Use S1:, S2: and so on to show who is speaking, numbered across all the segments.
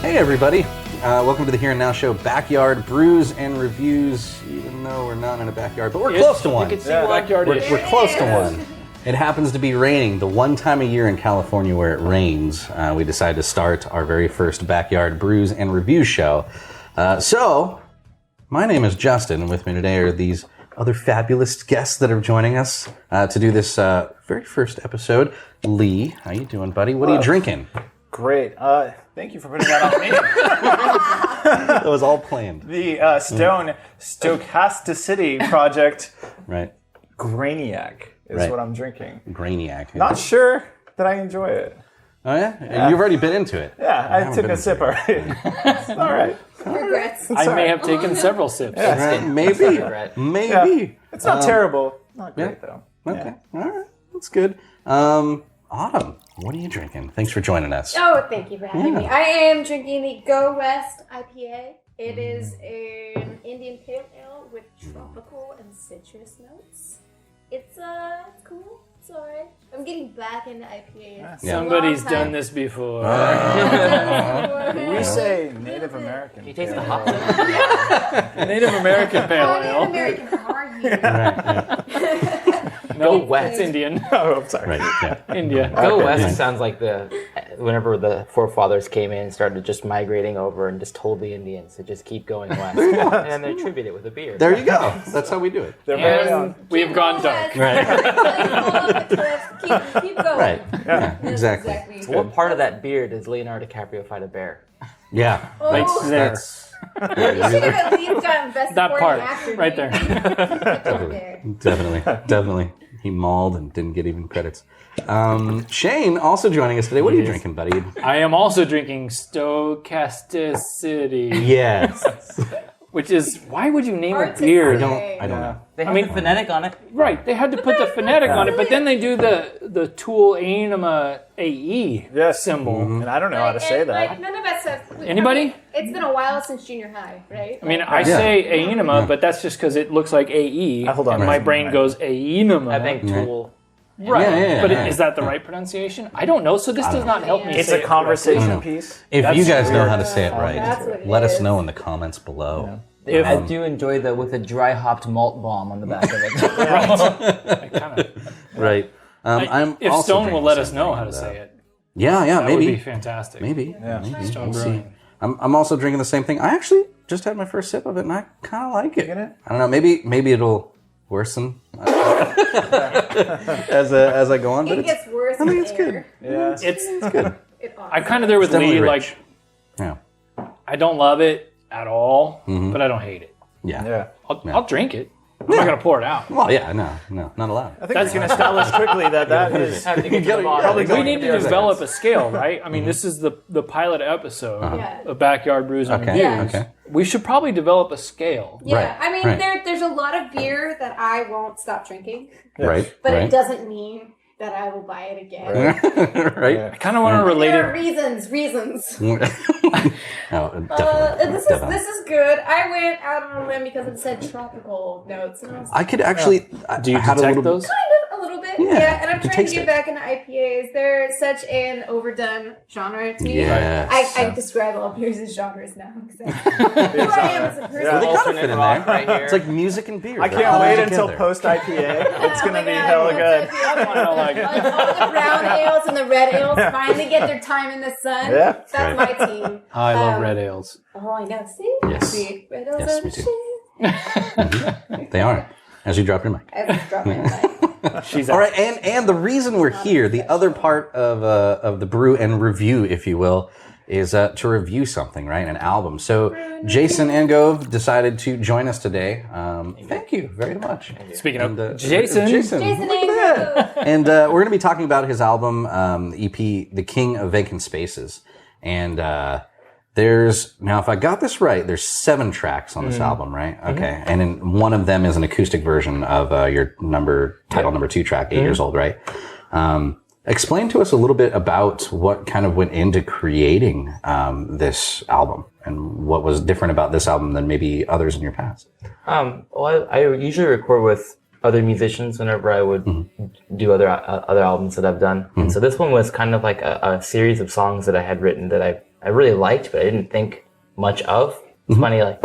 S1: Hey everybody, welcome to the Here and Now Show Backyard Brews and Reviews, even though we're not in a backyard, but we're close to one.
S2: You can see backyard
S1: We're close to one. It happens to be raining. The one time a year in California where it rains, we decided to start our very first Backyard Brews and Reviews show. So, my name is Justin, and with me today are these other fabulous guests that are joining us to do this very first episode. Lee, how you doing, buddy? What are you drinking?
S3: Great. Thank you for putting that on me.
S1: That was all planned.
S3: The Stochasticity Project
S1: Right.
S3: Grainiac is what I'm drinking.
S1: Grainiac.
S3: Not sure that I enjoy it.
S1: Oh, yeah? And you've already been into it.
S3: Yeah, I took a sip already. It's all right.
S4: Regrets.
S2: I may have taken several sips.
S1: Right, maybe. Maybe.
S3: Yeah. It's not terrible. Not great, though.
S1: Okay. All right. That's good. Autumn, what are you drinking? Thanks for joining us.
S4: Oh, thank you for having me. I am drinking the Go West IPA. It is an Indian Pale Ale with tropical and citrus notes. It's cool. It's alright. I'm getting back into IPA.
S2: Somebody's done this before.
S3: We say Native American.
S5: You taste the hops.
S2: Native American Pale
S4: Native
S2: Ale.
S4: American, how are you?
S2: No,
S5: West.
S2: it's Indian.
S3: Oh, I'm sorry.
S1: Right, yeah.
S2: India.
S5: Go West sounds like whenever the forefathers came in and started just migrating over and just told the Indians to just keep going west. And then they attribute it with a beer.
S1: There you go. That's how we do it.
S3: They're very
S2: And
S3: young.
S2: we have gone dark.
S1: Right.
S4: Keep going.
S1: Right. Yeah, exactly.
S5: So what part of that beer does Leonardo DiCaprio fight a bear?
S1: Yeah.
S2: Right there.
S4: You should have at least gotten best
S2: That
S4: supporting
S2: part.
S4: actor.
S2: Right there.
S1: Definitely. He mauled and didn't get even credits. Shane, also joining us today. What are you drinking, buddy?
S2: I am also drinking Stochasticity.
S1: Yes.
S2: Which is, why would you name a
S4: Hard to
S2: beer?
S4: say.
S1: I don't know.
S5: They have the phonetic on it.
S2: Right, they had to put the phonetic on it, but then they do the tool anima AE symbol.
S3: And I don't know how to say that.
S4: Like, none of us have.
S2: Anybody?
S4: It's been a while since junior high, right?
S2: I mean, I say Ainima, but that's just because it looks like AE.
S3: Hold on.
S2: And my brain goes Ainima.
S5: I think tool.
S2: Right.
S1: Yeah,
S2: but
S1: yeah.
S2: is that the right pronunciation? I don't know, so this does not help me.
S3: It's
S2: say
S3: a
S2: it
S3: conversation piece.
S1: If
S2: That's
S1: you guys know
S2: weird.
S1: how to say it
S4: That's what
S1: right,
S4: it
S1: let us
S4: is.
S1: know in the comments below.
S5: I do enjoy with a dry hopped malt bomb on the back of it.
S1: Right. I'm
S2: If
S1: also
S2: Stone will
S1: drinking
S2: let us
S1: something,
S2: know how to say it,
S1: Yeah,
S2: that would be
S1: maybe.
S2: fantastic.
S1: Maybe.
S2: Stone
S1: We'll
S2: Brewing.
S1: see. I'm also drinking the same thing. I actually just had my first sip of it, and I kind of like it.
S3: it?
S1: I don't know. Maybe it'll worsen as I go on. But
S4: It gets worse.
S1: I think it's good.
S3: Yeah.
S2: It's
S1: good.
S2: I'm kind of there with
S1: definitely
S2: Lee.
S1: rich.
S2: Like,
S1: Yeah.
S2: I don't love it at all, but I don't hate it.
S1: Yeah.
S3: Yeah.
S2: I'll drink it. I'm not going to pour it out.
S1: Well, yeah. No, not allowed.
S3: I think we can establish quickly that is.
S5: I have to get to the bottom.
S3: probably
S2: We
S3: going
S2: need to develop a scale, right? I mean, this is the pilot episode of Backyard Brews and
S1: Okay.
S2: Reviews.
S1: Okay.
S2: We should probably develop a scale.
S4: Yeah,
S1: Right,
S4: I mean,
S1: right.
S4: there's a lot of beer that I won't stop drinking,
S1: Right.
S4: but
S1: right.
S4: it doesn't mean that I will buy it again.
S1: right.
S2: I kind of want to relate
S4: There are
S2: it.
S4: reasons.
S1: Oh,
S4: And
S1: definitely.
S4: this
S1: definitely.
S4: is good. I went out on a limb because it said tropical notes, and I was
S1: I could actually.
S2: Do you
S1: I had a
S2: detect
S1: little.
S2: those?
S4: kind of a little bit,
S1: Yeah,
S4: and I'm
S1: you can
S4: trying to
S1: taste
S4: get
S1: it.
S4: back into IPAs. They're such an overdone genre to me.
S1: Yes.
S4: I describe all beers as genres now. Who I am as a person.
S3: Yeah.
S1: They kind of
S5: Alternate
S1: fit in
S5: rock
S1: there.
S5: right here.
S1: It's like music and beer.
S3: I
S1: They're
S3: can't
S1: all
S3: wait
S1: together.
S3: until post IPA. It's
S4: Oh
S3: going to
S4: my
S3: be
S4: God,
S3: hella good.
S2: Like,
S4: All the brown ales and the red ales finally get their time in the sun.
S3: Yeah.
S4: That's my team.
S2: I love red ales.
S4: Oh, I know. See?
S1: Yes.
S4: See? Red ales
S1: Yes,
S4: are
S1: me
S4: the
S1: too.
S4: shit.
S1: They are. As you drop your mic.
S4: I just dropped my mic.
S2: She's
S1: All right, and the reason we're here, the other part of the brew and review, if you will, is to review something, right? An album. So Jayson Angove decided to join us today. Thank you very much.
S2: Speaking of
S1: And,
S2: Jason,
S1: Jayson,
S4: Jayson
S1: look at that.
S4: Angove.
S1: And we're going to be talking about his album, the EP, The King of Vacant Spaces. And now, if I got this right, there's 7 tracks on this album, right? Okay. And then one of them is an acoustic version of your title number 2 track, 8 years old, right? Explain to us a little bit about what kind of went into creating this album and what was different about this album than maybe others in your past.
S5: Well, I usually record with other musicians whenever I would do other albums that I've done. And so this one was kind of like a series of songs that I had written that I I really liked, but I didn't think much of. It's funny, like,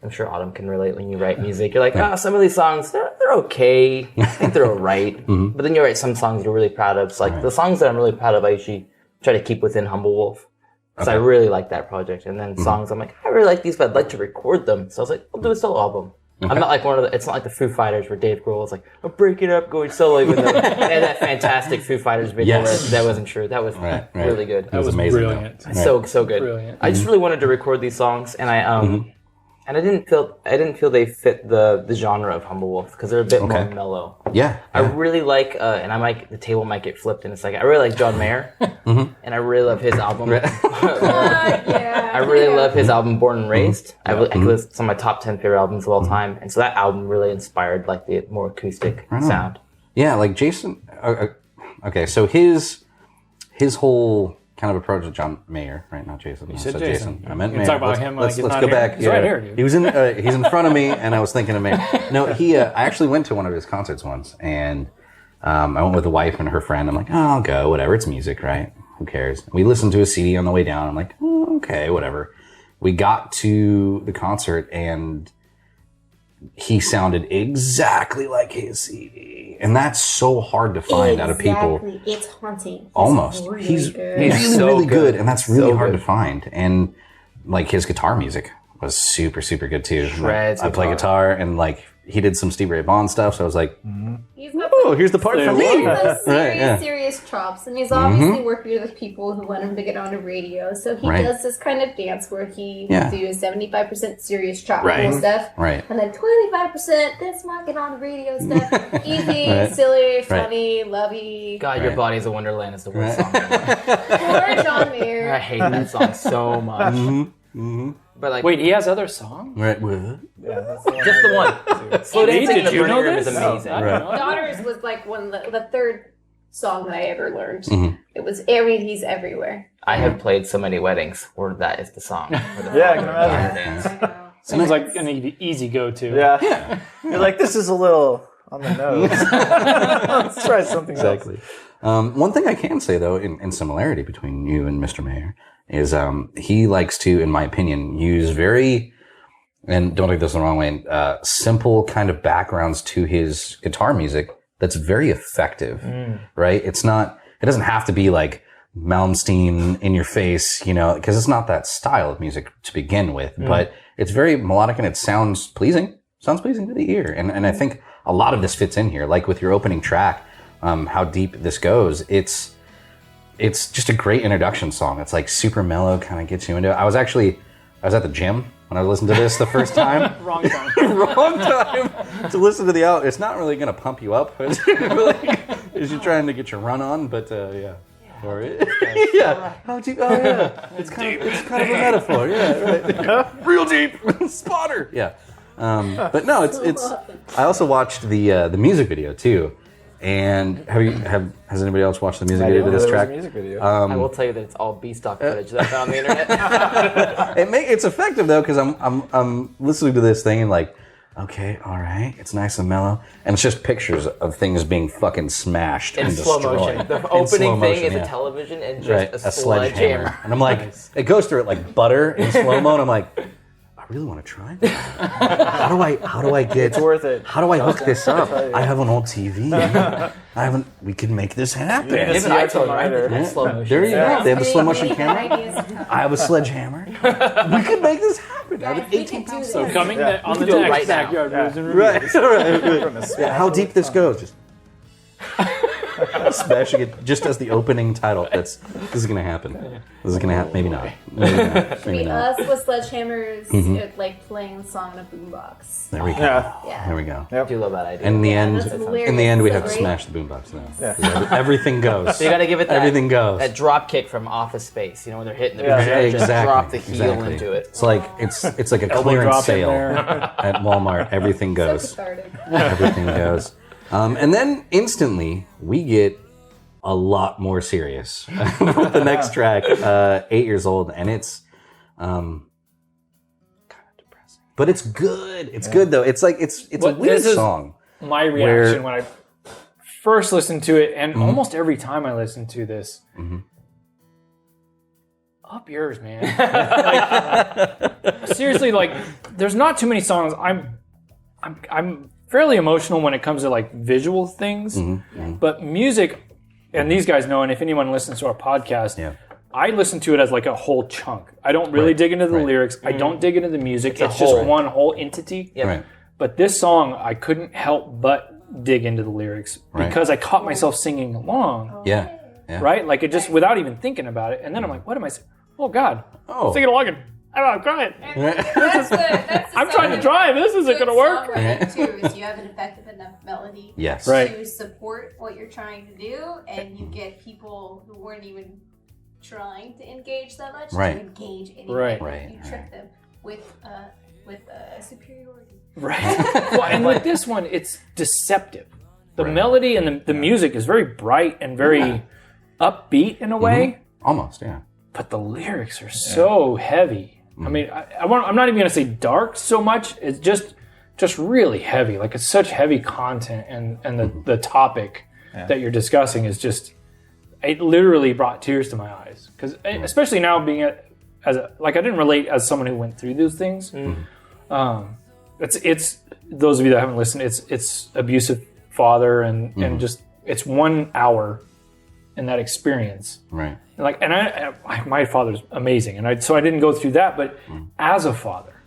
S5: I'm sure Autumn can relate when you write music. You're like, some of these songs, they're okay. I think they're all right. But then you write some songs you're really proud of. It's like the songs that I'm really proud of, I usually try to keep within Humble Wolf. Because I really like that project. And then songs, I'm like, I really like these, but I'd like to record them. So I was like, I'll do a solo album. I'm not like it's not like the Foo Fighters where Dave Grohl was like, I'll break it up, going solo. Even though they had that fantastic Foo Fighters video that wasn't true. That was really good.
S1: That was amazing.
S2: Brilliant.
S5: So good.
S2: Brilliant.
S5: I just really wanted to record these songs, and I didn't feel they fit the genre of Humble Wolf because they're a bit more mellow.
S1: Yeah.
S5: I really like, and the table might get flipped, and it's like I really like John Mayer, and I really love his album. I really love his album Born and Raised. It's on my top 10 favorite albums of all time, and so that album really inspired like the more acoustic sound.
S1: Yeah, like Jayson. Okay, so his whole kind of approach to John Mayer, right? Not Jayson.
S2: You said Jayson.
S1: I meant
S2: you
S1: Mayer.
S2: Talk about him.
S1: Let's
S2: not
S1: go
S2: here.
S1: back.
S2: He's right here, dude.
S1: He was in. He's in front of me, and I was thinking of Mayer. No, I actually went to one of his concerts once, and I went with the wife and her friend. I'm like, oh, I'll go. Whatever. It's music, right? Who cares? We listened to a CD on the way down. I'm like, oh, okay, whatever. We got to the concert, and he sounded exactly like his CD. And that's so hard to find out of people.
S4: It's haunting.
S1: Almost. He's really good. And that's really hard to find. And like his guitar music was super, super good too.
S5: Shreds
S1: I play guitar and like he did some Stevie Ray Vaughan stuff. So I was like,
S4: He's got
S1: oh, here's the part for me.
S4: some serious chops. And he's obviously working with people who want him to get on the radio. So he does this kind of dance where he will do 75% serious chop stuff.
S1: Right.
S4: And then 25% this might get on the radio stuff. Easy, silly, funny, lovey.
S5: God, Your Body's a Wonderland is the worst song.
S4: Poor John Mayer.
S5: I hate that song so much. But like,
S2: wait, he has other songs?
S1: Right. What?
S5: just the one. Slow Dancing in the
S2: Did you know
S5: Burning Room is
S2: this?
S5: amazing.
S2: I don't know.
S4: Daughters was like the third song that I ever learned. It was He's everywhere.
S5: I have played so many weddings where that is the song.
S3: Yeah, I can imagine.
S2: Seems like an easy go-to.
S3: Yeah. You're like, this is a little on the nose. Let's try something else.
S1: One thing I can say though, in similarity between you and Mr. Mayer, is he likes to, in my opinion, use very, and don't take this the wrong way, simple kind of backgrounds to his guitar music that's very effective, right? It doesn't have to be like Malmsteen in your face, because it's not that style of music to begin with, but it's very melodic and it sounds pleasing to the ear. And I think a lot of this fits in here, like with your opening track, how deep this goes. It's just a great introduction song. It's like super mellow, kind of gets you into it. I was at the gym when I listened to this the first time.
S2: Wrong time.
S1: Wrong time to listen to the album. It's not really going to pump you up as you're trying to get your run on, but yeah. How deep? Oh yeah. It's kind of a metaphor. Yeah, right. Real deep. Spotter. Yeah. But no, it's. I also watched the music video too. And has anybody else watched the music video to this track?
S3: Music video.
S5: I will tell you that it's all B-stock footage that I found on the internet.
S1: It's effective though, because I'm listening to this thing and like, okay, all right, it's nice and mellow, and it's just pictures of things being fucking smashed
S5: in
S1: and
S5: slow
S1: destroyed.
S5: motion. The opening thing is a television and just a sledgehammer.
S1: And I'm like, it goes through it like butter in slow mo, and I'm like, I really want to try that. How do I get?
S3: It's worth it.
S1: How do I hook this up? I have an old TV. We can make this happen.
S5: They have an iPhone, right? That's slow motion.
S1: There you go. They have the slow motion camera. I have a sledgehammer. We could make this happen. I have 18 pounds.
S2: So coming on the
S5: do it
S2: next
S5: right now.
S2: Backyard Brews and Reviews.
S1: Right. Yeah, how deep this goes. Just smashing it just as the opening title. This is gonna happen. This is gonna happen. Maybe not. Maybe not.
S4: Us with sledgehammers, like playing a song in a boombox.
S1: There we go.
S4: Yeah.
S1: There we go.
S5: I do love that idea.
S1: And in the
S4: that's
S1: end,
S4: hilarious.
S1: we have to
S4: Great.
S1: smash the boombox now. 'Cause everything goes.
S5: So you got to give it that,
S1: Everything goes.
S5: that drop kick from Office Space. When they're hitting the
S1: Yeah,
S5: just drop the heel into it.
S1: It's like it's like a
S2: Elbow
S1: clearance
S2: drop in
S1: sale
S2: there.
S1: at Walmart. Everything
S4: So
S1: goes.
S4: cathartic.
S1: Everything goes. And then instantly we get a lot more serious with the next track, 8 years old, and it's kind of depressing, but it's good. It's good though. It's like it's a
S2: Well,
S1: weird
S2: this is-
S1: song.
S2: My reaction when I first listened to it, and almost every time I listen to this, up yours, man. Like, seriously, like there's not too many songs. I'm fairly emotional when it comes to like visual things, but music, and these guys know, and if anyone listens to our podcast, I listen to it as like a whole chunk. I don't really dig into the lyrics. I don't dig into the music. It's just one whole entity.
S1: Right.
S2: But this song, I couldn't help but dig into the lyrics because I caught myself singing along.
S1: Yeah.
S2: Right? Like it just, without even thinking about it. And then I'm like, what am I saying? Oh God. I'm singing along and I'm crying.
S4: That's the
S2: I'm trying to drive. This isn't going to work.
S4: Songwriting too is you have an effective enough melody
S2: Right.
S4: to support what you're trying to do, and you get people who weren't even trying to engage that much to engage anyway.
S2: Right.
S4: You trick them with superiority.
S2: Right. Well, and with this one, it's deceptive. The melody and the music is very bright and very upbeat in a way.
S1: Almost, yeah.
S2: But the lyrics are so heavy. I mean, I'm not even going to say dark so much. It's just really heavy. Like it's such heavy content, and the topic that you're discussing is just, it literally brought tears to my eyes. Because especially now being I didn't relate as someone who went through those things. It's those of you that haven't listened, it's abusive father and just it's 1 hour in that experience.
S1: Right.
S2: And my father's amazing, and so I didn't go through that. But as a father,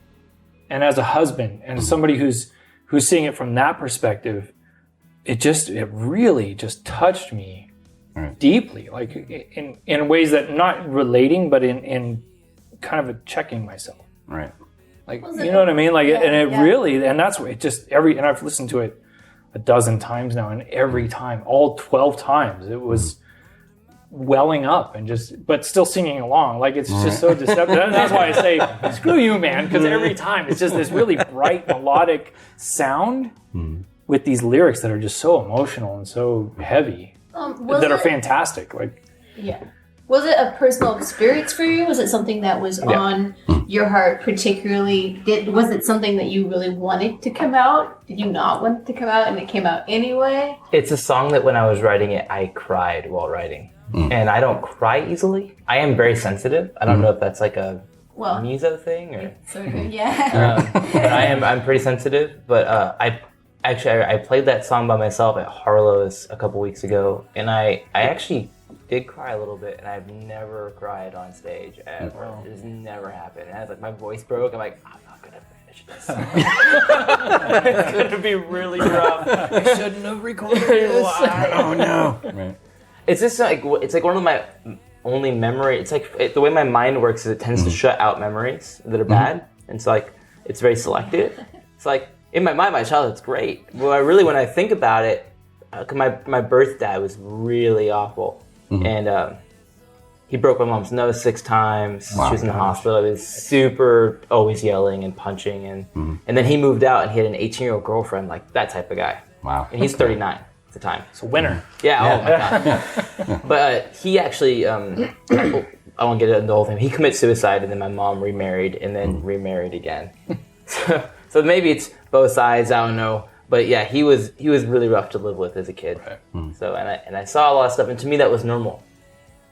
S2: and as a husband, and somebody who's seeing it from that perspective, it really just touched me deeply, like in ways that not relating, but in kind of checking myself.
S1: Right.
S2: Like you know what I mean? Like and it really, and that's what it just and I've listened to it a dozen times now, and every time, all 12 times, it was welling up and but still singing along. Like it's just so deceptive. That's why I say, screw you, man, because every time it's just this really bright, melodic sound with these lyrics that are just so emotional and so heavy that are fantastic. Like,
S4: was it a personal experience for you? Was it something that was on your heart particularly? Was it something that you really wanted to come out? Did you not want it to come out and it came out anyway?
S5: It's a song that when I was writing it, I cried while writing. And I don't cry easily. I am very sensitive. I don't know if that's like a meso thing or... I'm pretty sensitive, but I played that song by myself at Harlow's a couple weeks ago, and I actually did cry a little bit, and I've never cried on stage ever. It has never happened. And I was like, my voice broke. I'm like, I'm not gonna finish this. It's gonna be really rough.
S2: I shouldn't have recorded this.
S1: Oh no. Right.
S5: It's just like one of my only memory. It's like the way my mind works is it tends to shut out memories that are bad, and so like it's very selective. It's like in my mind, my childhood's great. Well, when I think about it, my birth dad was really awful, and he broke my mom's nose 6 times. Wow, she was in the hospital. He was super always yelling and punching, and then he moved out and he had an 18-year-old girlfriend, like that type of guy.
S1: Wow.
S5: And he's 39. The time.
S2: It's a winner.
S5: Yeah, oh my God. But he actually, I won't get into the whole thing. He committed suicide, and then my mom remarried, and then remarried again. So maybe it's both sides, I don't know. But yeah, he was really rough to live with as a kid. Right. So, and I saw a lot of stuff, and to me that was normal.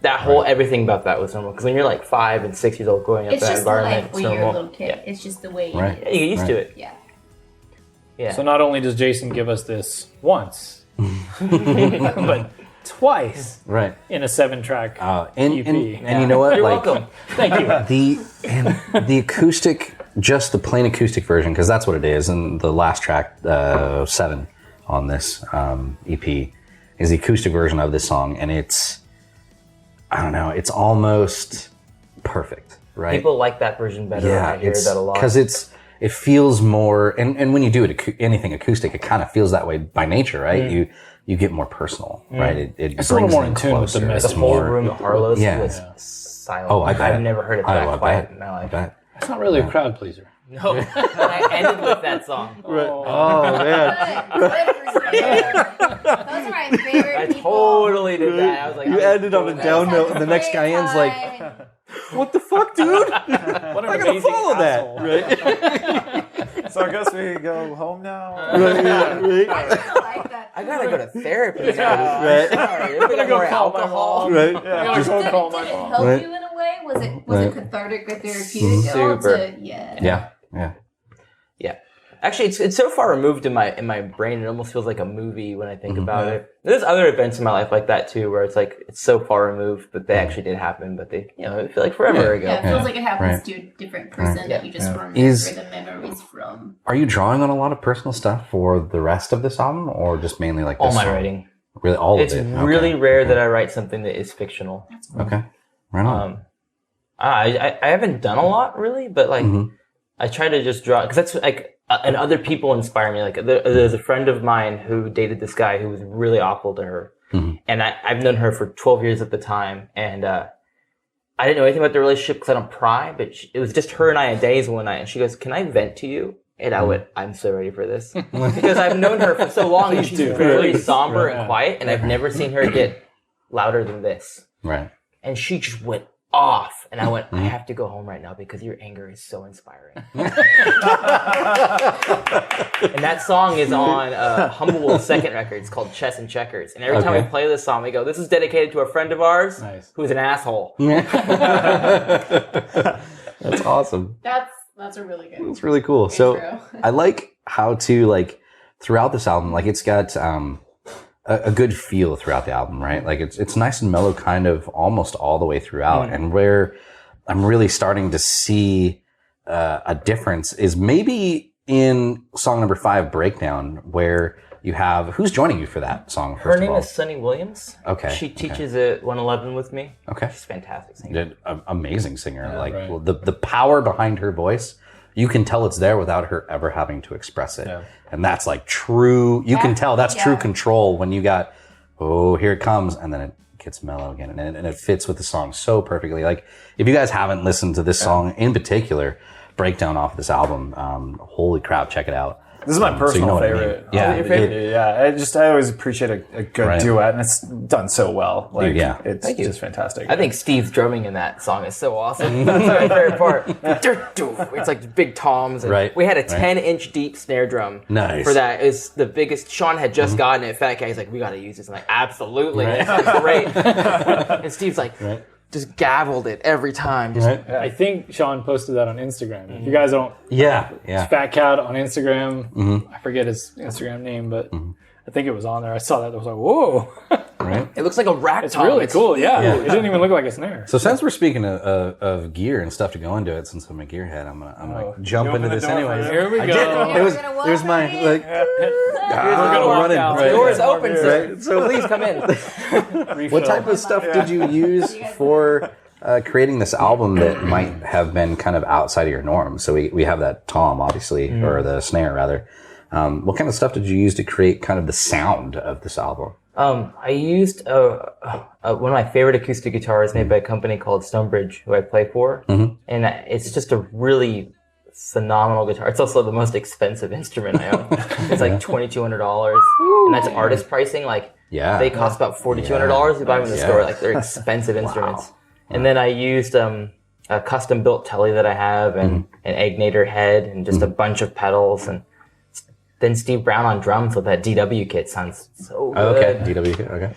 S5: That whole, everything about that was normal. Because when you're like 5 and 6 years old growing up in that environment,
S4: it's just life when you're a little kid. Yeah. It's just the way you
S5: you get used to it.
S4: Yeah.
S2: So not only does Jayson give us this once, but twice, in a 7-track EP.
S1: And you know what?
S2: You're
S1: like,
S2: welcome. Thank you.
S1: The acoustic, just the plain acoustic version, because that's what it is. And the last track, 7 on this EP, is the acoustic version of this song, and it's, I don't know, it's almost perfect, right?
S5: People like that version better.
S1: Yeah,
S5: I hear that a lot
S1: because it feels more, and when you do anything acoustic, it kind of feels that way by nature, right? You get more personal, right?
S2: It's a little more in tune with the message.
S5: The whole room at Harlow's was silent.
S1: Oh, I bet.
S5: I've never heard it that quiet in my life.
S2: It's not really a crowd pleaser.
S5: No, I ended with that song.
S1: Oh man,
S4: those are my favorite
S5: I
S4: people.
S5: totally did that. I was like,
S1: you ended on a down note, and the next guy in's like, "What the fuck, dude?
S2: What
S1: I gotta follow that, right?"
S3: So I guess we go home now.
S4: I really like that.
S5: I gotta go to therapy.
S1: Right.
S5: Sorry, I'm gonna go call alcohol.
S1: Right.
S2: I gotta go call my
S4: Did it
S2: mom.
S4: help you in a way Was it cathartic or therapeutic?
S5: Super.
S1: Yeah.
S5: Yeah. Actually, it's so far removed in my brain. It almost feels like a movie when I think about it. There's other events in my life like that too, where it's like it's so far removed, but they actually did happen. But they, I feel like forever ago.
S4: Yeah, it feels like it happens to a different person that you just remember the memories from.
S1: Are you drawing on a lot of personal stuff for the rest of this album, or just mainly like this
S5: All my
S1: song?
S5: writing.
S1: Really, all
S5: It's
S1: of it.
S5: really rare that I write something that is fictional.
S1: Okay, right on.
S5: I haven't done a lot really, but like I try to just draw because that's like and other people inspire me. Like there's a friend of mine who dated this guy who was really awful to her, and I've known her for 12 years at the time, and I didn't know anything about the relationship because I don't pry, but it was just her and I a days one night, and she goes, "Can I vent to you?" And I went, "I'm so ready for this," because I've known her for so long, and she's very somber and quiet, and I've never seen her get louder than this.
S1: Right.
S5: And she just went off, and I went, "I have to go home right now because your anger is so inspiring." And that song is on Humble's second record. It's called Chess and Checkers. And every time we play this song, we go, "This is dedicated to a friend of ours who's an asshole."
S1: That's awesome.
S4: That's a really good.
S1: It's really cool. So I like how to like throughout this album, like it's got a good feel throughout the album, right? Like it's nice and mellow, kind of almost all the way throughout. And where I'm really starting to see a difference is maybe in song number 5, Breakdown, where you have who's joining you for that song.
S5: Her name is Sunny Williams.
S1: Okay.
S5: She teaches at 111 with me.
S1: Okay.
S5: She's a fantastic singer.
S1: Amazing singer. Well, the power behind her voice, you can tell it's there without her ever having to express it. Yeah. And that's like true. You can tell that's true control when you got, oh, here it comes. And then it gets mellow again. And it fits with the song so perfectly. Like if you guys haven't listened to this song in particular, Breakdown off this album, holy crap, check it out.
S3: This is my personal favorite.
S1: Yeah,
S3: your favorite? I always appreciate a good duet, and it's done so well. Like, it's just fantastic.
S5: I think Steve's drumming in that song is so awesome. That's my favorite part. It's like big toms. And we had a 10-inch deep snare drum for that. It's the biggest. Sean had just gotten it. Fat Guy's like, "We got to use this." I'm like, "Absolutely, it's great." And Steve's like, just gavelled it every time.
S2: I think Sean posted that on Instagram. If you guys don't,
S1: it's
S2: Fat Cat on Instagram. I forget his Instagram name, but I think it was on there. I saw that. I was like, whoa.
S5: It looks like a rack
S2: It's
S5: tom.
S2: really cool. Yeah. It didn't even look like a snare.
S1: So since we're speaking of gear and stuff to go into it, since I'm a gearhead, I'm gonna jump into this anyways.
S2: Here we go.
S1: There's my like.
S2: We're gonna walk out.
S5: The door is open, sir. So please come in.
S1: What type of stuff did you use for creating this album that might have been kind of outside of your norm? So we have that tom, obviously, or the snare rather. What kind of stuff did you use to create kind of the sound of this album?
S5: I used one of my favorite acoustic guitars made by a company called Stonebridge, who I play for, and it's just a really phenomenal guitar. It's also the most expensive instrument I own. It's like $2,200, and that's artist pricing. Like they cost about $4,200. You buy them in the store. Like they're expensive instruments. And then I used a custom built telly that I have, and an Egnator head, and just a bunch of pedals, and then Steve Brown on drums with that DW kit sounds so good.
S1: Okay, DW kit, okay.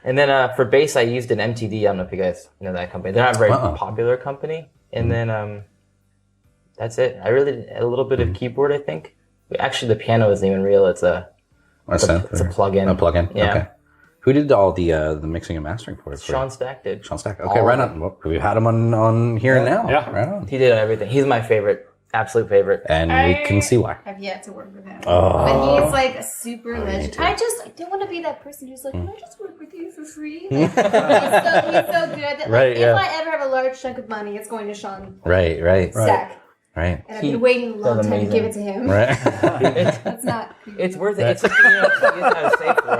S5: And then for bass, I used an MTD. I don't know if you guys know that company. They're not a very popular company. And then that's it. I really did a little bit of keyboard, I think. Actually, the piano isn't even real. It's a plug-in.
S1: A plug-in, okay. Who did all the mixing and mastering for it?
S5: Sean Stack did.
S1: Sean Stack, okay, right on. Well, we've had him on here now.
S2: Yeah.
S1: Right on.
S5: He did everything. He's my favorite. Absolute favorite.
S1: And we can see why.
S4: I've yet to work with him. But he's like a super legend. I don't want to be that person who's like, can I just work with you for free? Like, he's so good that like, if I ever have a large chunk of money, it's going to Sean Stack.
S1: Right.
S4: And I've been waiting a long time to give it to him.
S1: Right.
S4: That's not.
S5: It's worth it. It's like, you have to save for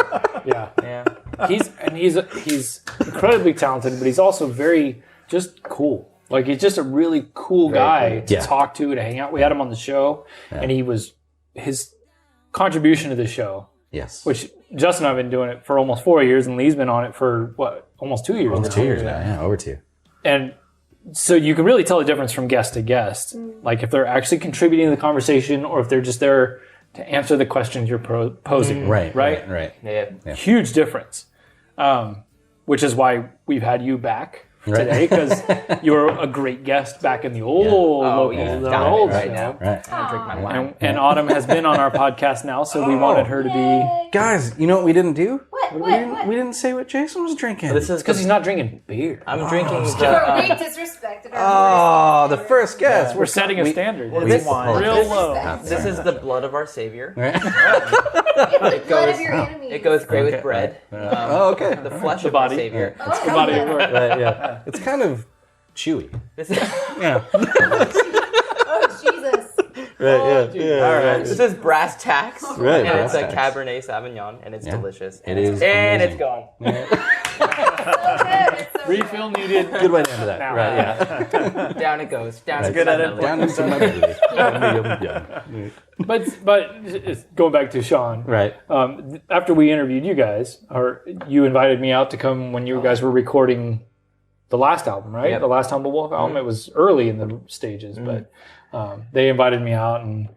S5: it.
S2: Yeah. He's incredibly talented, but he's also very just cool. Like he's just a really cool guy to talk to hang out. We had him on the show, and his contribution to the show.
S1: Yes.
S2: Which Justin and I have been doing it for almost 4 years, and Lee's been on it for almost 2 years.
S1: Almost 2 years now. Yeah, over 2.
S2: And so you can really tell the difference from guest to guest, like if they're actually contributing to the conversation or if they're just there to answer the questions you're posing.
S1: Right.
S2: Yeah. Huge difference. Which is why we've had you back today because you were a great guest back in the old,
S5: Got it right
S2: show.
S5: now.
S1: Right.
S5: I drink my wine.
S2: And Autumn has been on our podcast now, so we wanted her to be.
S4: Yay.
S1: Guys, you know what we didn't do?
S4: What?
S1: We didn't say what Jason was drinking.
S5: This is
S2: Because he's not drinking beer.
S5: I'm drinking
S4: We
S5: the.
S4: disrespected our
S1: the first guest.
S2: We're setting a standard.
S3: This wine.
S2: Real low.
S5: This is the blood of our Savior.
S4: the blood of your enemies.
S5: It goes great with bread.
S1: Okay.
S5: The flesh
S2: The
S5: of our
S2: body.
S5: Savior.
S4: Oh,
S2: The body of
S4: yeah.
S1: Right, yeah. It's kind of chewy.
S5: This is,
S1: Yeah.
S4: Oh, Jesus.
S1: Right,
S2: All right.
S5: this is brass tacks.
S1: Right,
S5: And
S1: brass
S5: it's a
S1: tacks.
S5: Cabernet Sauvignon, and it's delicious.
S1: It is
S5: And
S1: amazing.
S5: it's gone.
S4: So good. It's so
S2: Refill needed.
S1: Good way to end that.
S2: Now.
S1: Right, yeah.
S5: Down it goes. Down it
S3: good
S5: goes.
S3: edit.
S1: Down into my belly. Yeah.
S2: But it's going back to Sean.
S1: Right.
S2: After we interviewed you guys, or you invited me out to come when you guys were recording the last album, right?
S5: Yep.
S2: The last Humble Wolf album. It was early in the stages, but they invited me out, and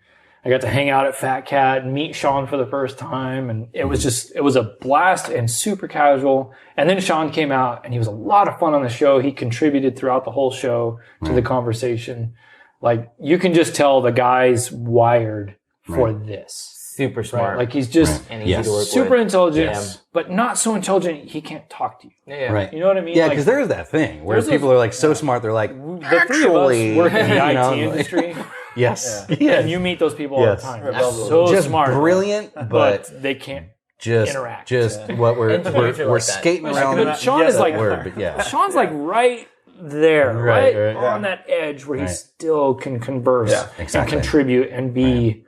S2: I got to hang out at Fat Cat and meet Sean for the first time, and it was a blast and super casual. And then Sean came out, and he was a lot of fun on the show. He contributed throughout the whole show to the conversation. Like, you can just tell the guy's wired for this.
S5: Super smart.
S2: Like, he's just
S5: and easy to work
S2: super
S5: with.
S2: intelligent,
S5: Yeah.
S2: but not so intelligent he can't talk to you.
S5: Yeah.
S1: Right.
S2: You know what I mean?
S1: Yeah,
S2: Like,
S1: because there's that thing where
S2: There's
S1: people are like so smart, they're like,
S2: the three of us work in the
S1: you
S2: IT
S1: know,
S2: industry,
S1: yes.
S2: and you meet those people all the
S1: Yes.
S2: time.
S3: Rebel.
S2: So
S1: Just
S2: smart,
S1: brilliant,
S2: but
S1: but
S2: they can't
S1: just
S2: interact.
S1: just what we're
S5: Introverts are
S1: we're
S5: like that.
S1: skating around.
S2: But Sean is
S1: that
S2: like
S1: word, but yeah.
S2: Sean's like right there,
S1: Right,
S2: right,
S1: right.
S2: on that edge where he
S1: Right.
S2: still can converse
S1: exactly.
S2: and contribute and be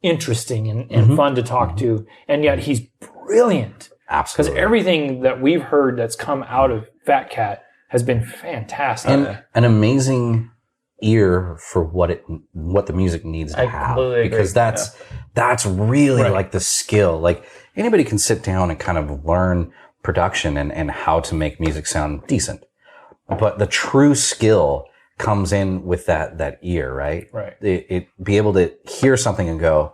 S2: interesting and fun to talk to, and yet he's brilliant. Because
S1: Absolutely.
S2: everything that we've heard that's come out of Fat Cat has been fantastic.
S1: And an amazing ear for what the music needs to
S5: I
S1: have,
S5: completely agree.
S1: because that's really like the skill. Like, anybody can sit down and kind of learn production and how to make music sound decent, but the true skill comes in with that ear, right?
S2: Right.
S1: It be able to hear something and go,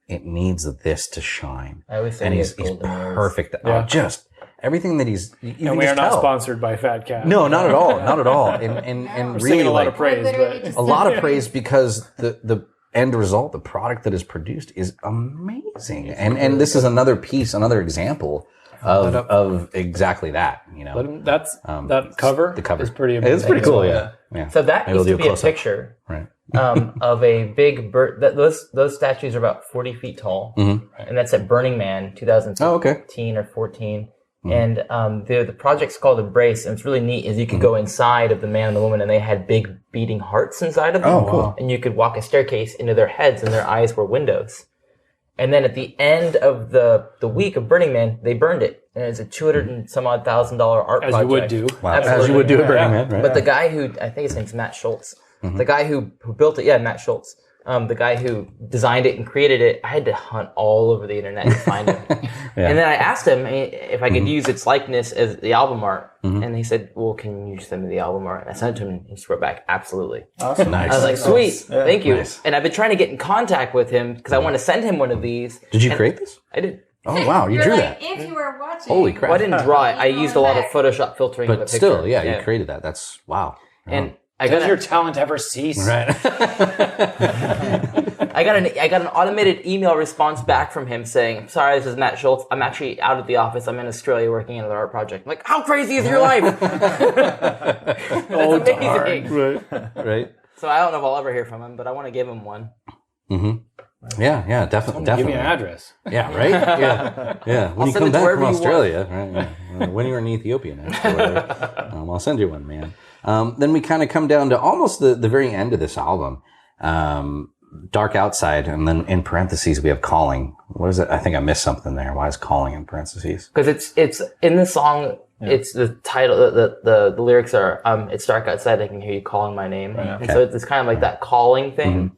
S1: it needs this to shine.
S5: I always say
S1: And
S5: he
S1: he's
S5: has golden ears.
S1: perfect.
S2: Yeah.
S1: Just everything that you
S2: and
S1: can
S2: we are
S1: just
S2: not
S1: tell.
S2: sponsored by Fat Cat.
S1: No, not at all. Not at all. And
S2: We're
S1: really,
S2: singing a lot
S1: like,
S2: of praise,
S4: Literally
S2: but
S4: just
S1: a lot of praise, because the end result, the product that is produced, is amazing. And this is another piece, another example of exactly that. You know,
S2: but that cover,
S1: the cover
S2: is pretty amazing.
S1: It's pretty cool. Yeah. Yeah.
S5: So that
S1: Maybe we'll
S5: used to
S1: do a
S5: be a
S1: close-up.
S5: picture
S1: Right.
S5: of a big bird. Those statues are about 40 feet tall, and that's at Burning Man 2015
S1: Oh, okay.
S5: or 14. And the project's called Embrace, and it's really neat. Is you could go inside of the man and the woman, and they had big beating hearts inside of them.
S1: Oh, cool.
S5: And you could walk a staircase into their heads, and their eyes were windows. And then at the end of the week of Burning Man, they burned it, and it's a $200 and some odd $1,000 art
S2: As
S5: project.
S2: you would do.
S1: Wow.
S5: Absolutely.
S1: As you would do at Burning Man, right?
S5: But the guy who, I think his name's Matt Schultz, the guy who built it, Matt Schultz, the guy who designed it and created it, I had to hunt all over the internet to find him. And then I asked him if I could use its likeness as the album art. And he said, well, can you send me the album art? And I sent it to him, and he just wrote back, absolutely.
S3: Awesome.
S1: Nice.
S5: I was like, sweet, thank you.
S1: Nice.
S5: And I've been trying to get in contact with him because I want to send him one of these.
S1: Did you
S5: And
S1: create this?
S5: I did.
S1: Oh wow, you
S4: You're
S1: drew
S4: like,
S1: that.
S4: if you were watching.
S1: Holy crap!
S5: Well, I didn't draw it. I used a lot of
S4: Back.
S5: Photoshop filtering of the
S1: But
S5: picture.
S1: still, yeah, you created that. That's wow.
S5: And I
S2: Does
S5: got
S2: your talent ever cease?
S1: Right.
S5: I got an automated email response back from him saying, "Sorry, this is Matt Schultz. I'm actually out of the office. I'm in Australia working on another art project." I'm like, how crazy is your life? That's amazing.
S1: Right.
S5: So I don't know if I'll ever hear from him, but I want to give him one.
S1: Yeah, definitely.
S2: Give me an address.
S1: Yeah, right? Yeah. When you
S5: send
S1: come
S5: it to
S1: back
S5: wherever
S1: from
S5: you
S1: Australia, right? Yeah. When you're in Ethiopia next, or whatever, I'll send you one, man. Then we kind of come down to almost the very end of this album. Dark Outside, and then in parentheses we have Calling. What is it? I think I missed something there. Why is Calling in parentheses?
S5: Because it's in the song. It's the title. The lyrics are it's dark outside. I can hear you calling my name. And so it's kind of like that calling thing.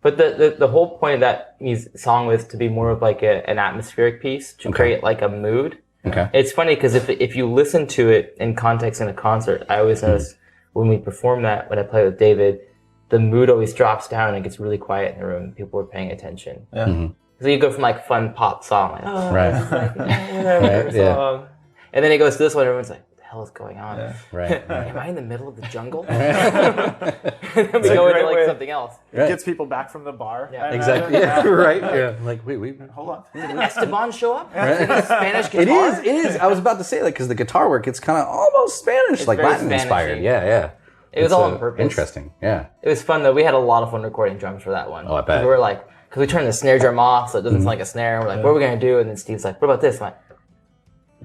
S5: But the whole point of that song was to be more of like an atmospheric piece to create like a mood.
S1: Okay.
S5: It's funny because if you listen to it in context in a concert, I always notice when we perform that, when I play with David, the mood always drops down and it gets really quiet in the room. People are paying attention.
S3: Yeah.
S5: So you go from like fun pop song, like, oh,
S1: Right.
S5: whatever
S1: Right, yeah.
S5: song. And then it goes to this one, everyone's like, what the hell is going on?
S1: Right.
S5: Am I in the middle of the jungle? And then we go into like something else.
S3: It gets people back from the bar.
S5: Yeah.
S1: Exactly. Yeah. Right. Yeah. Like, wait.
S3: Hold on.
S5: Did Esteban show up? Spanish guitar?
S1: It is. I was about to say, like, because the guitar work, it's kind of almost Spanish, like
S5: very
S1: Latin inspired.
S5: Spanish-y.
S1: Yeah.
S5: It was all on purpose.
S1: Interesting. Yeah.
S5: It was fun though. We had a lot of fun recording drums for that one.
S1: Oh, I bet.
S5: We were like, because we turned the snare drum off so it doesn't sound like a snare. We're like, what are we going to do? And then Steve's like, what about this? I'm like,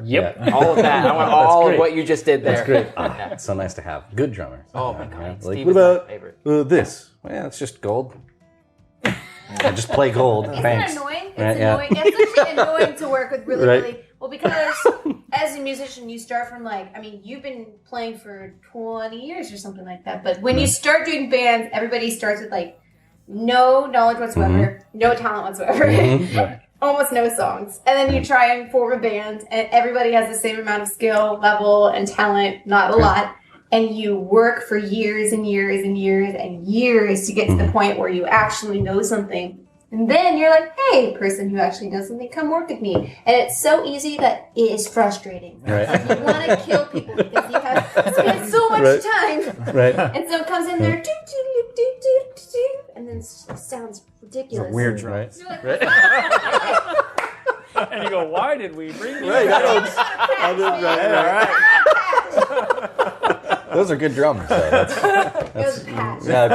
S2: Yep.
S5: all of that. I want all
S1: great.
S5: of what you just did there.
S1: That's great. It's so nice to have good drummers.
S5: Oh my God.
S1: Like,
S5: Steve
S1: what
S5: is my
S1: about
S5: favorite.
S1: this? Well, yeah, it's just gold. Just play gold. Thanks.
S4: Isn't it annoying? It's
S1: Right, yeah.
S4: annoying. It's actually annoying to work with really,
S1: Right.
S4: really well because as a musician, you start from you've been playing for 20 years or something like that. But when you start doing bands, everybody starts with no knowledge whatsoever, no talent whatsoever, almost no songs, and then you try and form a band, and everybody has the same amount of skill level and talent, not a lot. And you work for years and years and years and years to get to the point where you actually know something. And then you're like, hey, person who actually knows something, come work with me. And it's so easy that it is frustrating.
S1: Right.
S4: You want to kill people because you have spent so much time.
S1: Right.
S4: And so it comes in there, doo, and then it sounds ridiculous.
S3: It's a weird drum.
S1: Right.
S4: You're like,
S2: And you go, why did we bring you?
S1: Right.
S4: Patch,
S1: Those are good drums. So that's,
S4: It was patch.
S1: yeah.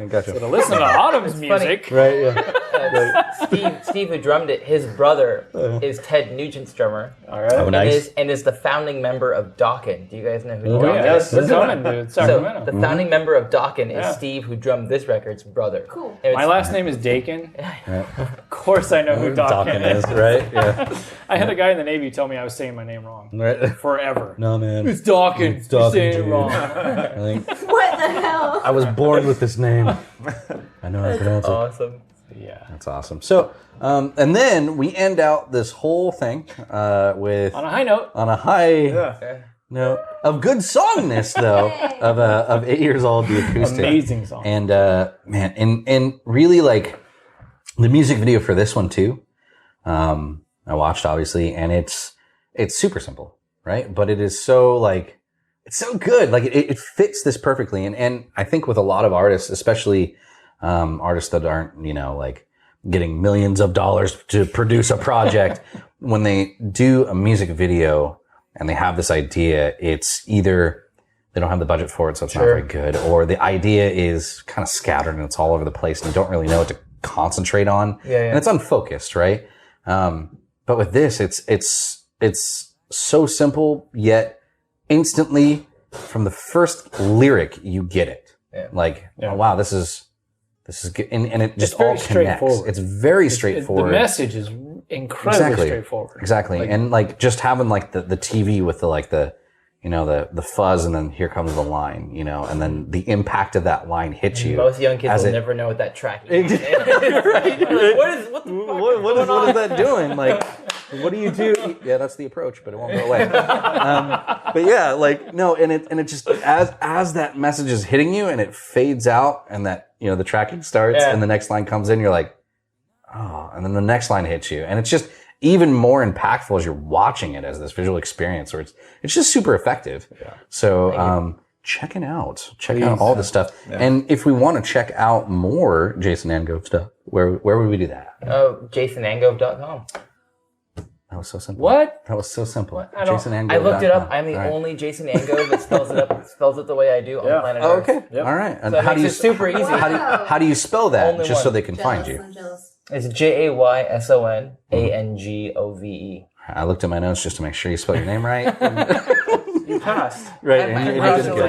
S1: Gotcha.
S2: To listen to Autumn's music.
S1: Right. Yeah.
S5: Steve, who drummed it, his brother is Ted Nugent's drummer.
S2: All right.
S1: Oh, nice.
S5: And is the founding member of Dokken. Do you guys know who
S2: Oh,
S5: Dokken
S2: yeah.
S5: is?
S2: We're coming to Sacramento.
S5: So the founding member of Dokken
S2: Yeah.
S5: is Steve, who drummed this record's brother.
S4: Cool.
S5: And
S2: My
S5: it's-
S2: last name is Dakin. Of course I know who Dakin
S1: Dawkins
S2: is.
S1: is right. Yeah.
S2: I had a guy in the Navy tell me I was saying my name wrong.
S1: Right.
S2: Forever.
S1: No, man.
S2: It's Dakin.
S1: It's
S2: You're
S1: Dakin,
S2: saying it
S1: dude.
S2: wrong.
S1: I think
S4: What the hell?
S1: I was born with this name. I know how to pronounce it.
S5: Awesome.
S2: Yeah.
S1: That's awesome. So, and then we end out this whole thing with
S2: On a high note.
S1: on a high
S3: Yeah.
S1: note of good songness, though, of 8 years old, the acoustic.
S2: Amazing song.
S1: And man, and really like the music video for this one too. I watched obviously, and it's super simple, right? But it is so like it's so good. Like it fits this perfectly. And I think with a lot of artists, especially artists that aren't like getting millions of dollars to produce a project, when they do a music video and they have this idea, it's either they don't have the budget for it, so it's not very good, or the idea is kind of scattered and it's all over the place and you don't really know what to concentrate on. And it's unfocused, right? But with this, it's so simple, yet instantly from the first lyric, you get it. Like, oh wow, this is good. And it just
S2: very
S1: all connects.
S2: straightforward.
S1: It's very straightforward.
S2: The message is incredibly straightforward.
S1: Exactly. And like just having like the TV with the fuzz, and then here comes the line, and then the impact of that line hits you.
S5: Most young kids will never know what that track is.
S1: What is that doing? Like, what do you do? Yeah, that's the approach, but it won't go away. But yeah, like no, and it just as that message is hitting you and it fades out, and that the tracking starts and the next line comes in, you're like, oh, and then the next line hits you, and it's just even more impactful as you're watching it as this visual experience, where it's just super effective. Yeah. So check out all the stuff. Yeah. And if we want to check out more Jayson Angove stuff, where would we do that?
S5: Oh, JaysonAngove.com.
S1: That was so simple.
S2: What?
S1: That was so simple.
S5: JaysonAngove.com. I looked it up. I'm the only Jayson Angove that spells it the way I do on planet Earth.
S1: Okay. Yep. All right. And
S5: so how do you super easy?
S1: How do you spell that?
S5: Only
S1: just
S5: one.
S1: So they can find you.
S4: I'm jealous.
S5: It's JaysonAngove.
S1: I looked at my notes just to make sure you spelled your name right.
S3: You passed.
S1: Right.
S5: I'm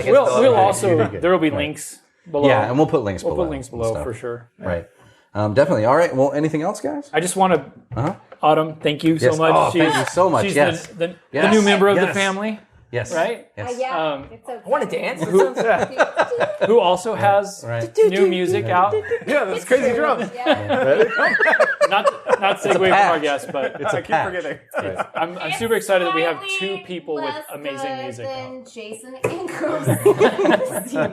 S2: We'll also, there will be links below.
S1: Yeah, and we'll put links below.
S2: We'll put links below for sure.
S1: Right. Definitely. All right. Well, anything else, guys?
S2: I just want to, Autumn, thank you so much.
S1: Oh, thank you so much.
S2: She's
S1: Yes.
S2: the new member of the family,
S1: Yes.
S2: right?
S1: Yes.
S4: Yeah. It's okay.
S5: I want to dance.
S2: Who also has new music out.
S3: Yeah, that's crazy drums.
S4: Yeah.
S2: Not segue from our guest, but
S1: It's a
S3: I keep
S1: patch.
S3: forgetting.
S2: I'm super excited that we have two
S4: Slightly
S2: people with
S4: less
S2: amazing
S4: good
S2: music
S4: than
S2: out.
S4: Jayson Angove's CD.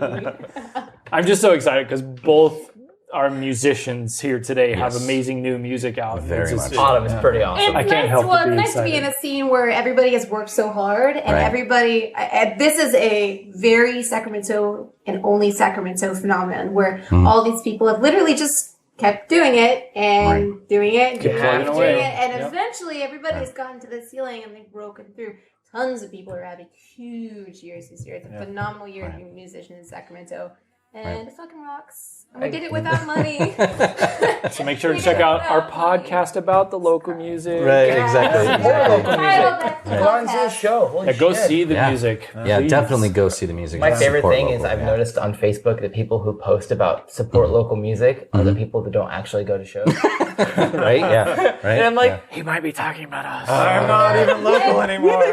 S2: I'm just so excited because both our musicians here today have
S1: Yes.
S2: amazing new music out.
S1: Very
S2: It's
S1: much.
S5: Autumn is pretty awesome.
S2: I can't help but
S4: It's
S2: be
S4: nice to be in
S2: excited.
S4: a scene where everybody has worked so hard and
S1: Right.
S4: everybody. This is a very Sacramento and only Sacramento phenomenon where all these people have literally just kept doing it and doing it and doing it
S2: plugging
S4: and doing
S2: away.
S4: it, and
S2: Yep.
S4: eventually everybody has gotten to the ceiling and they've broken through. Tons of people are having huge years this year. It's a phenomenal year to be a musician in Sacramento. And it fucking rocks. And we did it without money.
S2: So make sure to check out our podcast about the local music.
S1: Right, exactly.
S5: Go on and see the show. Holy
S2: Yeah, go
S5: shit.
S2: see the music.
S1: Yeah,
S2: please.
S1: definitely go see the music.
S5: My
S1: and
S5: favorite
S1: support
S5: thing is
S1: local,
S5: I've
S1: yeah.
S5: noticed on Facebook that people who post about support local music are the people that don't actually go to shows.
S1: Right? Yeah. Right?
S5: And I'm like,
S2: He might be talking about us.
S3: I'm not even local anymore.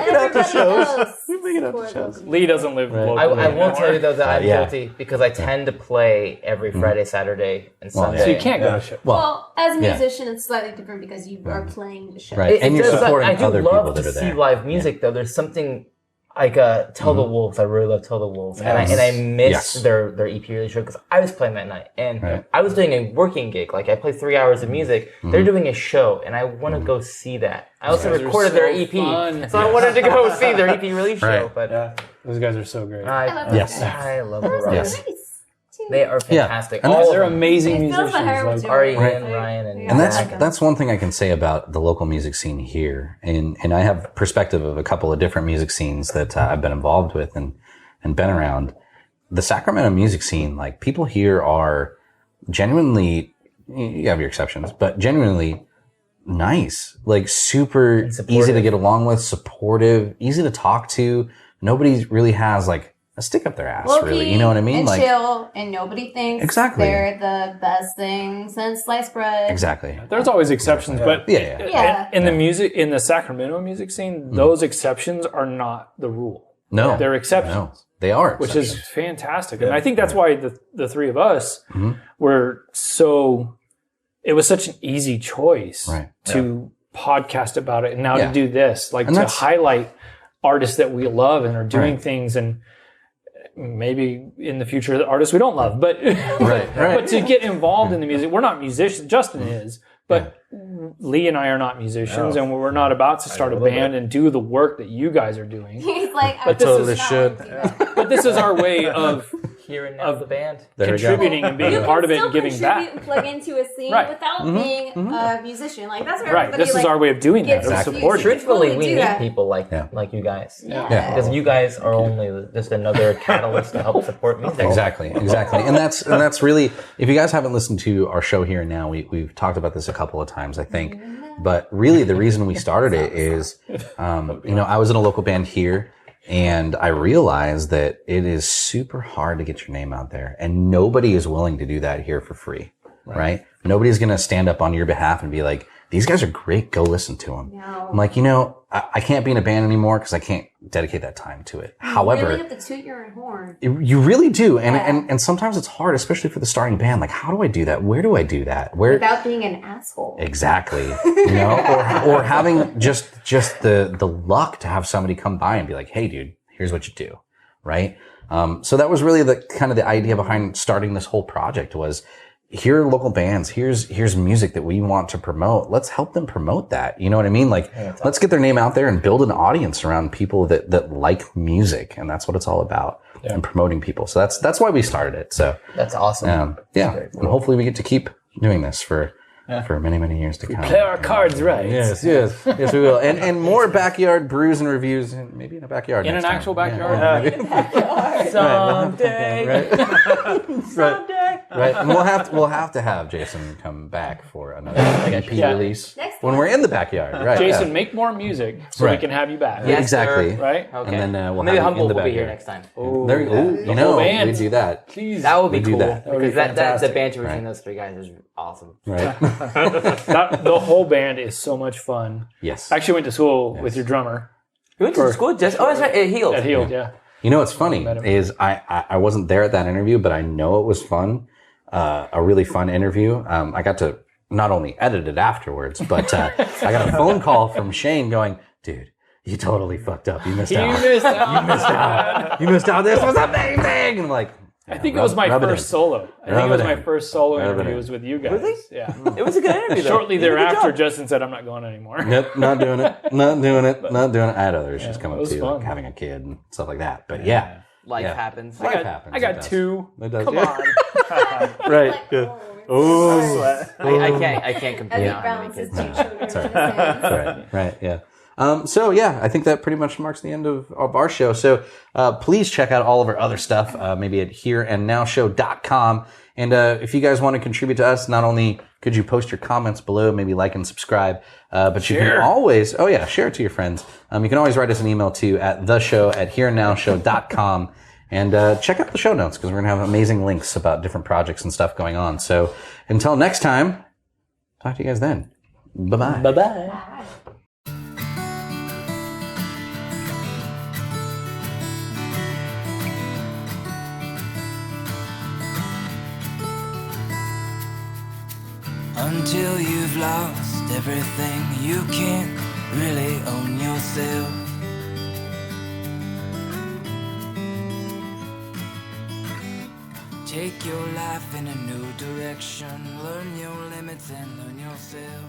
S2: Lee doesn't live locally.
S5: I will tell you though that I'm
S1: yeah.
S5: guilty because I tend to play every Friday, Saturday, and
S1: Well,
S5: Sunday.
S1: yeah.
S2: So you can't go to show.
S4: Well, as a
S1: yeah.
S4: musician, it's slightly different because you are playing the show.
S1: Right. And you're
S5: does,
S1: supporting
S5: I do
S1: other
S5: love
S1: people that
S5: to
S1: are
S5: see
S1: there.
S5: live music though. There's something like Tell the Wolves. I really love Tell the Wolves, and I missed
S1: Yes.
S5: their EP release show because I was playing that night and
S1: Right.
S5: I was doing a working gig. Like I play 3 hours of music. They're doing a show, and I want to go see that. I also
S2: Those are
S5: recorded their
S2: so
S5: EP,
S2: fun.
S5: so I wanted to go see their EP release show.
S1: Right.
S5: But
S2: Yeah, those guys are so great.
S4: I love those
S1: Yes.
S4: guys.
S5: I love the
S4: Those
S5: rock.
S4: are
S1: Yes.
S4: nice, too.
S5: They are
S1: Yeah.
S5: fantastic.
S1: And
S5: All
S2: They're
S5: of them.
S2: amazing
S4: It feels like
S2: musicians.
S4: Howard's
S2: Like,
S5: Ari
S4: Right.
S5: and Ryan and
S1: And
S4: Yeah.
S1: that's one thing I can say about the local music scene here, and I have perspective of a couple of different music scenes that I've been involved with and been around. The Sacramento music scene, like people here are genuinely, you have your exceptions, but genuinely nice, like super easy to get along with, supportive, easy to talk to. Nobody really has like a stick up their ass,
S4: Low-key
S1: really. You know what I mean?
S4: And
S1: Like
S4: chill, and nobody thinks
S1: Exactly.
S4: they're the best thing since sliced bread.
S1: exactly.
S2: There's always exceptions, but
S1: Yeah.
S4: Yeah.
S2: in the music, in the Sacramento music scene, those exceptions are not the rule.
S1: No,
S2: They're exceptions.
S1: no, they are,
S2: Which is fantastic. And I think that's why the three of us were so, it was such an easy choice
S1: Right.
S2: to podcast about it and now
S1: Yeah.
S2: to do this, like
S1: And
S2: to
S1: that's-
S2: highlight artists that we love and are doing
S1: Right.
S2: things, and maybe in the future the artists we don't love, but,
S1: right.
S2: but to get involved in the music. We're not musicians. Justin is, but Lee and I are not musicians, and we're not about to start a band and do the work that you guys are doing.
S4: He's like, I
S2: this
S1: totally
S2: is
S1: should.
S2: But this is our way of
S5: Here and now the band.
S1: There we go.
S2: contributing and being a part of it and giving
S4: contribute
S2: back.
S4: and plug into a scene
S2: Right.
S4: without being a musician. Like that's where
S2: Right.
S4: everybody
S2: This is
S4: like,
S2: our way of doing that,
S4: gets
S2: of
S1: Exactly.
S2: supporting.
S5: Truthfully,
S4: totally
S5: we
S4: do
S5: need
S4: that.
S5: people like
S1: Yeah.
S5: you guys.
S4: Yeah.
S5: Because you guys are only just another catalyst to help support music.
S1: Exactly. And that's really, if you guys haven't listened to our show here and now, we've talked about this a couple of times, I think. But really, the reason we started it is, I was in a local band here, and I realized that it is super hard to get your name out there, and nobody is willing to do that here for free, right? Nobody's going to stand up on your behalf and be like, these guys are great, go listen to them.
S4: No.
S1: I'm like, I can't be in a band anymore because I can't dedicate that time to it.
S4: You
S1: However,
S4: really have to toot your own horn.
S1: you really do. And,
S4: Yeah.
S1: and sometimes it's hard, especially for the starting band. Like, how do I do that? Where do I do that? Where
S4: Without being an asshole.
S1: exactly, or having just the luck to have somebody come by and be like, hey dude, here's what you do. Right. So that was really the kind of the idea behind starting this whole project was, here are local bands. Here's music that we want to promote. Let's help them promote that. You know what I mean? Like, let's get their name out there and build an audience around people that like music. And that's what it's all about. And promoting people. So that's why we started it. So,
S5: That's awesome.
S1: and hopefully we get to keep doing this for many, many years to come.
S2: Play our cards right.
S1: Yes, we will. And more backyard brews and reviews, and maybe in a backyard.
S2: In
S1: next
S2: an
S1: time.
S2: actual backyard.
S5: Someday.
S1: Right, and we'll have to have Jason come back for another EP release
S4: Next
S1: when we're in the backyard. Right,
S2: Jason, make more music so we
S1: Right.
S2: can have you back.
S5: Yes,
S1: exactly.
S5: sir.
S2: Right?
S5: Okay.
S1: And then we'll
S5: Maybe
S1: have you in
S5: Humble
S1: the
S5: will be here
S1: backyard.
S5: next time.
S1: There,
S2: The whole band.
S1: we do that.
S2: Please.
S5: That would be
S1: We do
S5: cool.
S1: that.
S2: That would be
S5: Because the
S2: fantastic.
S5: banter between those three guys is awesome.
S1: Right.
S2: The whole band is so much fun.
S1: Yes.
S2: I actually went to school with your drummer
S5: You went to school just... Oh, that's right. It healed.
S2: at Healed, yeah.
S1: You know what's funny is I wasn't there at that interview, but I know it was fun. A really fun interview. I got to not only edit it afterwards, but I got a phone call from Shane going, dude, you totally fucked up. You missed out.
S2: You missed out.
S1: You missed out. You missed out. This was amazing. And I'm like,
S2: I think it was my
S1: rub it
S2: first
S1: in.
S2: solo. I think
S1: Rub
S2: it was
S1: it
S2: my
S1: in.
S2: first solo
S1: Rub it
S2: interview
S1: in.
S2: was with you guys.
S5: Really?
S2: Yeah.
S5: It was a good interview. Though.
S2: Shortly
S5: You did a good
S2: thereafter,
S5: job.
S2: Justin said, "I'm not going anymore."
S1: Nope, not doing it. Not doing it. Not doing it. I had other issues come
S2: it
S1: up
S2: was
S1: too,
S2: fun.
S1: like having a kid and stuff like that. But yeah.
S5: Life
S1: Yeah.
S5: happens.
S1: Life happens.
S2: I
S1: It
S2: got
S1: does.
S2: 2.
S1: It does,
S2: Come
S1: yeah.
S2: on.
S1: Right.
S4: Like,
S1: Yeah.
S4: oh,
S5: I can't
S4: as
S5: compete
S4: he
S5: on having
S4: balances
S5: kids.
S4: 2 children
S1: Sorry.
S4: in his hands.
S1: Right. Right. Yeah. So yeah, I think that pretty much marks the end of our show. So please check out all of our other stuff, maybe at hereandnowshow.com. And if you guys want to contribute to us, not only could you post your comments below, maybe like and subscribe, but you can always, share it to your friends. You can always write us an email too at theshow@hereandnowshow.com. And check out the show notes because we're going to have amazing links about different projects and stuff going on. So until next time, talk to you guys then. Bye-bye.
S2: Bye-bye.
S6: Until you've lost everything, you can't really own yourself. Take your life in a new direction, learn your limits and learn yourself.